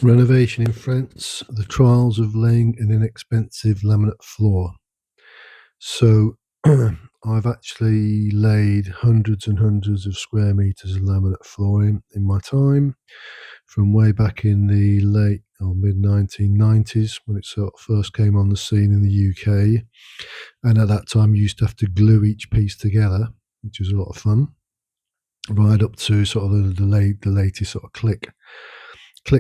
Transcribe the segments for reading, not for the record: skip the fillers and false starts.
Renovation in France, the trials of laying an inexpensive laminate floor. So I've actually laid hundreds and hundreds of square meters of laminate flooring in my time, from way back in the late or mid 1990s when it sort of first came on the scene in the UK. And at that time, you used to have to glue each piece together, which was a lot of fun, right up to sort of the latest sort of click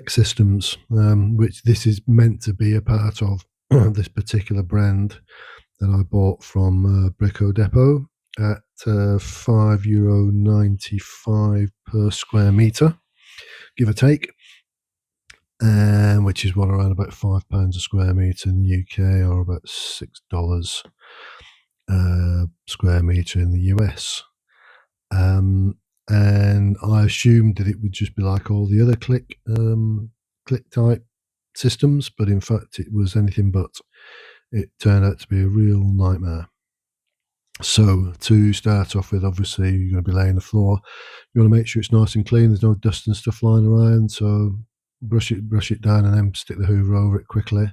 systems, which this is meant to be a part of. This particular brand that I bought from Brico Depot at €5.95 per square meter, give or take, and which is what, around about £5 a square meter in the UK, or about $6 square meter in the US. And I assumed that it would just be like all the other click type systems, but in fact it was anything but. It turned out to be a real nightmare. So to start off with, obviously you're going to be laying the floor. You want to make sure it's nice and clean. There's no dust and stuff lying around. So brush it down, and then stick the Hoover over it quickly.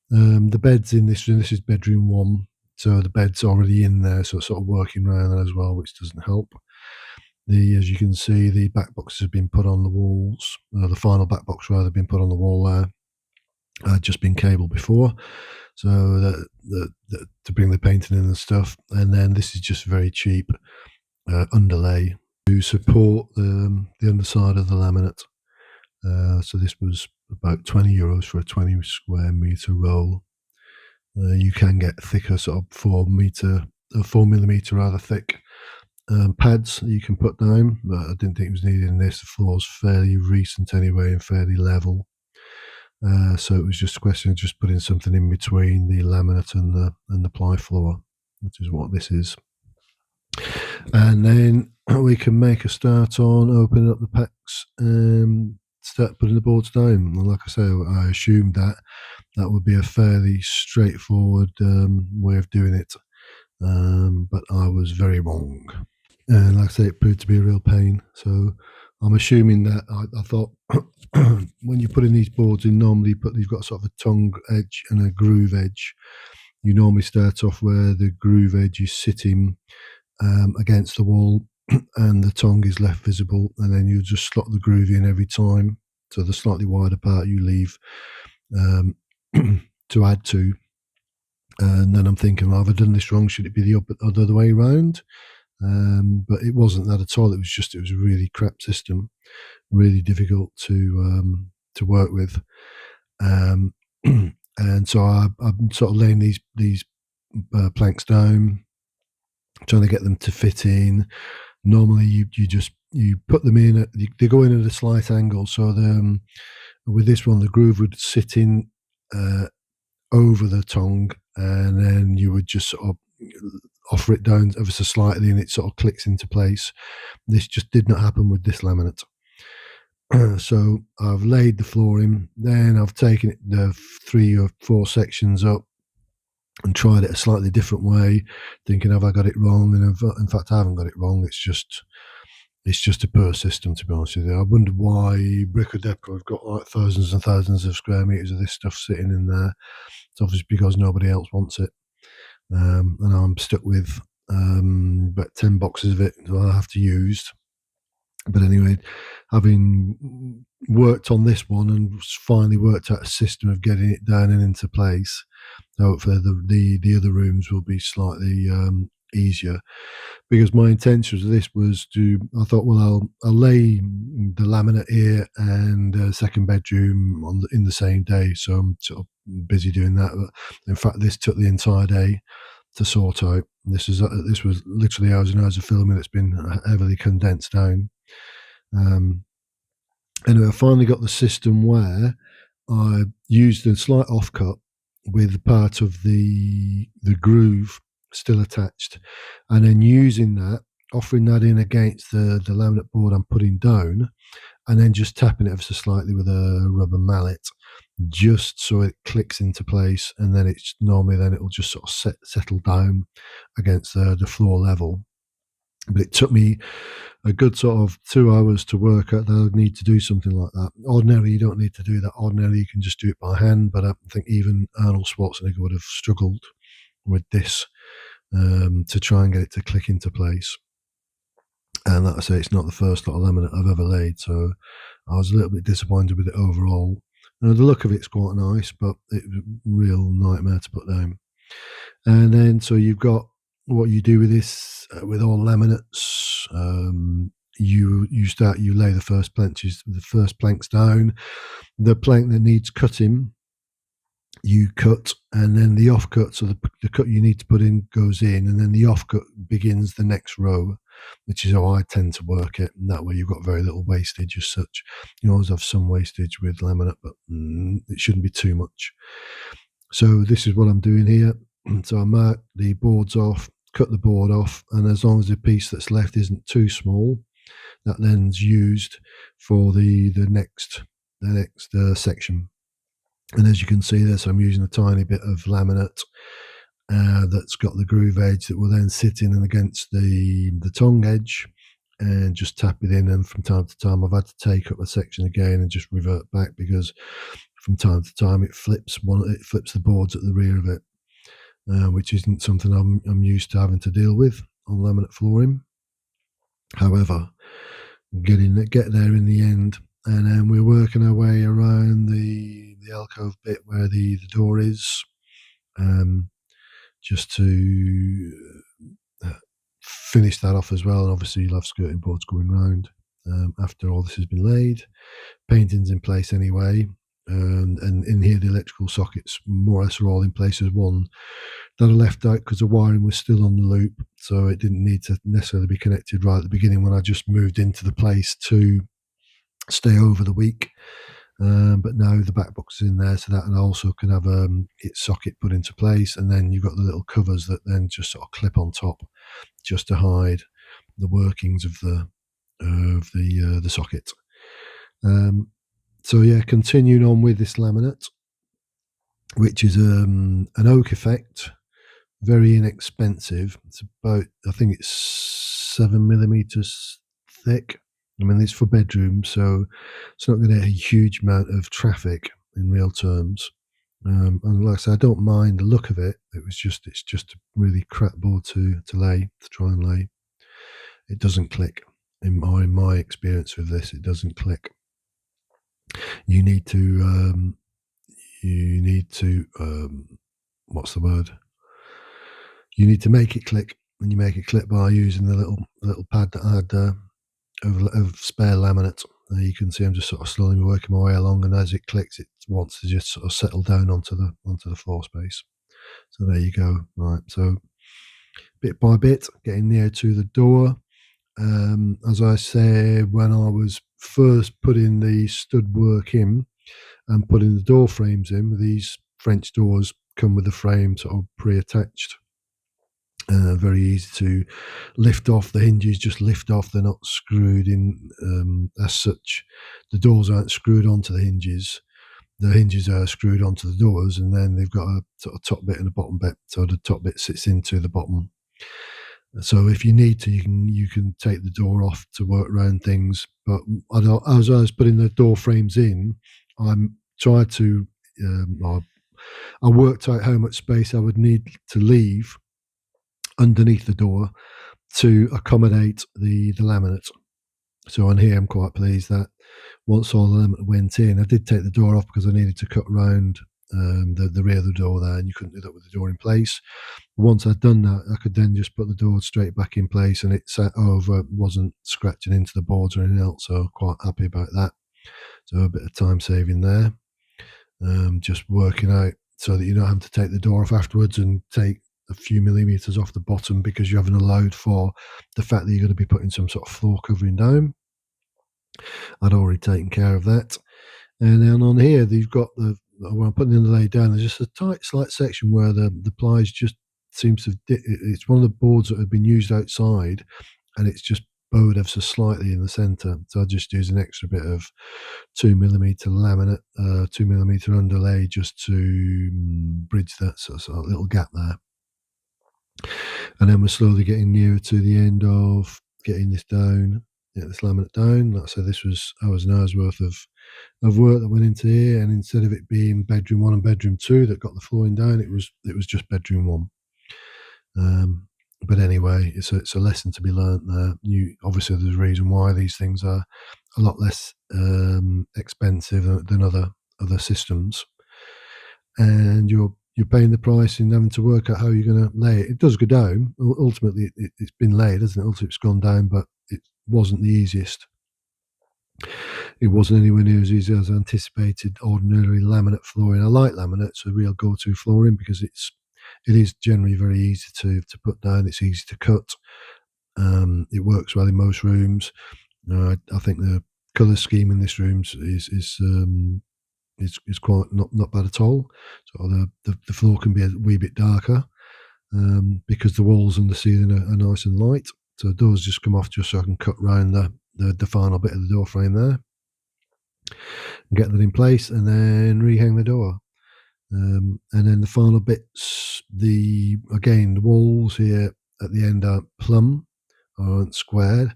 The bed's in this room. This is bedroom one, so the bed's already in there. So it's sort of working around that as well, which doesn't help. As you can see, the back boxes have been put on the walls. The final back box rather been put on the wall there. Had just been cabled before, so to bring the painting in and stuff. And then this is just very cheap underlay to support the underside of the laminate. So this was about €20 for a 20 square meter roll. You can get thicker, sort of 4mm rather thick pads that you can put down, but I didn't think it was needed in this. The floor's fairly recent anyway and fairly level. So it was just a question of just putting something in between the laminate and the ply floor, which is what this is. And then we can make a start on opening up the packs and start putting the boards down. And like I say, I assumed that would be a fairly straightforward way of doing it, but I was very wrong. And like I say, it proved to be a real pain. So I'm assuming that I thought when you're putting these boards in, normally you've got sort of a tongue edge and a groove edge. You normally start off where the groove edge is sitting against the wall and the tongue is left visible, and then you just slot the groove in every time. So the slightly wider part you leave to add to. And then I'm thinking, well, have I done this wrong? Should it be the other way around? But it wasn't that at all. It was a really crap system, really difficult to work with. And so I'm sort of laying these planks down, trying to get them to fit in. Normally, you put them in. They go in at a slight angle. So with this one, the groove would sit in over the tongue, and then you would just sort of offer it down ever so slightly, and it sort of clicks into place. This just did not happen with this laminate. So I've laid the floor in, then I've taken the 3 or 4 sections up and tried it a slightly different way, thinking, have I got it wrong? And in fact, I haven't got it wrong. It's just a poor system, to be honest with you. I wonder why Brico Depot have got like thousands and thousands of square meters of this stuff sitting in there. It's obviously because nobody else wants it. And I'm stuck with about 10 boxes of it that I have to use. But anyway, having worked on this one and finally worked out a system of getting it down and into place, hopefully the other rooms will be slightly easier. Because my intention of this was I thought, well, I'll lay the laminate here and a second bedroom in the same day. So I'm sort of busy doing that. But in fact, this took the entire day to sort out. This was literally hours and hours of filming. It's been heavily condensed down. Anyway, I finally got the system where I used a slight offcut with part of the groove still attached, and then using that, offering that in against the laminate board I'm putting down, and then just tapping it ever so slightly with a rubber mallet, just so it clicks into place, and then it'll just sort of settle down against the floor level. But it took me a good sort of 2 hours to work out that I would need to do something like that. Ordinarily, you don't need to do that. Ordinarily, you can just do it by hand. But I think even Arnold Schwarzenegger would have struggled with this to try and get it to click into place. And like I say, it's not the first lot of laminate I've ever laid, so I was a little bit disappointed with it overall. The look of it's quite nice, but it was a real nightmare to put down. And then, so you've got what you do with this, with all laminates. You lay the first planks down. The plank that needs cutting, you cut, and then the offcut, so the cut you need to put in goes in, and then the offcut begins the next row, which is how I tend to work it. And that way, you've got very little wastage as such. You always have some wastage with laminate, but it shouldn't be too much. So this is what I'm doing here. So I mark the boards off, cut the board off, and as long as the piece that's left isn't too small, that then's used for the next section. And as you can see there, so I'm using a tiny bit of laminate that's got the groove edge that will then sit in and against the tongue edge, and just tap it in. And from time to time, I've had to take up a section again and just revert back, because from time to time it flips the boards at the rear of it, which isn't something I'm used to having to deal with on laminate flooring. However, get there in the end, and then we're working our way around the alcove bit where the door is, just to finish that off as well. And obviously you'll have skirting boards going round after all this has been laid. Painting's in place anyway, and in here the electrical sockets more or less are all in place. There's one that I left out because the wiring was still on the loop, so it didn't need to necessarily be connected right at the beginning when I just moved into the place to stay over the week. But now the back box is in there, so that and also can have its socket put into place, and then you've got the little covers that then just sort of clip on top, just to hide the workings of the socket. So yeah, continuing on with this laminate, which is an oak effect, very inexpensive. It's about, I think it's 7 millimeters thick. I mean, it's for bedrooms, so it's not going to get a huge amount of traffic in real terms. And like I said, I don't mind the look of it. It's just a really crap board to try and lay. It doesn't click. In my experience with this, it doesn't click. You need to what's the word? You need to make it click, and you make it click by using the little pad that I had of spare laminate. You can see I'm just sort of slowly working my way along, and as it clicks, it wants to just sort of settle down onto the floor space. So there you go. Right, so bit by bit, getting near to the door. As I said, when I was first putting the stud work in and putting the door frames in, these French doors come with the frame sort of pre-attached. Very easy to lift off. The hinges just lift off. They're not screwed in as such. The doors aren't screwed onto the hinges. The hinges are screwed onto the doors, and then they've got a sort of top bit and a bottom bit. So the top bit sits into the bottom. So if you need to, you can take the door off to work around things. But as I was putting the door frames in, I tried to. I worked out how much space I would need to leave underneath the door to accommodate the laminate. So on here, I'm quite pleased that once all the laminate went in, I did take the door off because I needed to cut around the rear of the door there, and you couldn't do that with the door in place. Once I'd done that, I could then just put the door straight back in place, and it sat over, wasn't scratching into the boards or anything else. So quite happy about that. So a bit of time saving there. Just working out so that you don't have to take the door off afterwards and take a few millimeters off the bottom because you haven't allowed for the fact that you're going to be putting some sort of floor covering down. I'd already taken care of that. And then on here, you've got where I'm putting the underlay down, there's just a tight, slight section where the plies just seems to, it's one of the boards that have been used outside, and it's just bowed ever so slightly in the centre. So I just use an extra bit of 2mm laminate, 2mm underlay, just to bridge that sort of little gap there. And then we're slowly getting nearer to the end of getting this down, get this laminate down. Like I said, this was hours and hours worth of work that went into here. And instead of it being bedroom 1 and bedroom 2 that got the flooring down, it was just bedroom 1. But anyway, it's a lesson to be learnt there. Obviously there's a reason why these things are a lot less expensive than other systems, and you're paying the price and having to work out how you're going to lay it. It does go down. Ultimately, it's been laid, hasn't it? Ultimately, it's gone down, but it wasn't the easiest. It wasn't anywhere near as easy as anticipated. Ordinarily, laminate flooring. I like laminate; it's a real go-to flooring because it is generally very easy to put down. It's easy to cut. It works well in most rooms. I think the colour scheme in this room is quite not bad at all. So the floor can be a wee bit darker because the walls and the ceiling are nice and light. So the doors just come off just so I can cut round the final bit of the door frame there and get that in place, and then rehang the door. And then the final bits, the walls here at the end are plumb, aren't squared.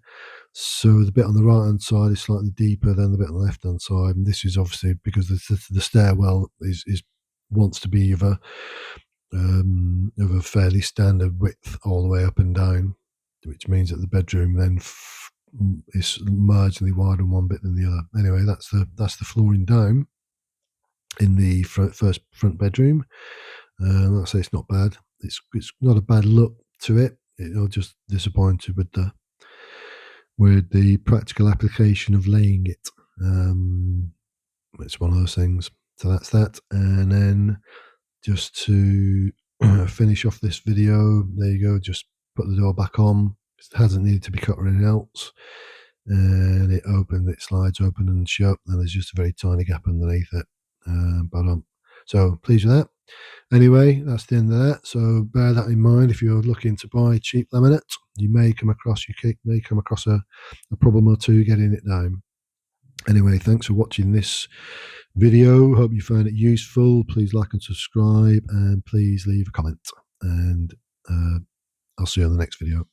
So the bit on the right hand side is slightly deeper than the bit on the left hand side, and this is obviously because the stairwell is wants to be of a fairly standard width all the way up and down, which means that the bedroom then is marginally wider on one bit than the other. Anyway, that's the flooring down in the first front bedroom. Like I say, it's not bad. It's not a bad look to it. I'm just disappointed with the practical application of laying it. It's one of those things. So that's that. And then just to finish off this video, there you go. Just put the door back on. It hasn't needed to be cut or anything else. And it slides open and shut. And there's just a very tiny gap underneath it. So pleased with that. Anyway, that's the end of that. So bear that in mind if you're looking to buy cheap laminate. You may come across a problem or two getting it down. Anyway, thanks for watching this video. Hope you found it useful. Please like and subscribe, and please leave a comment. And I'll see you on the next video.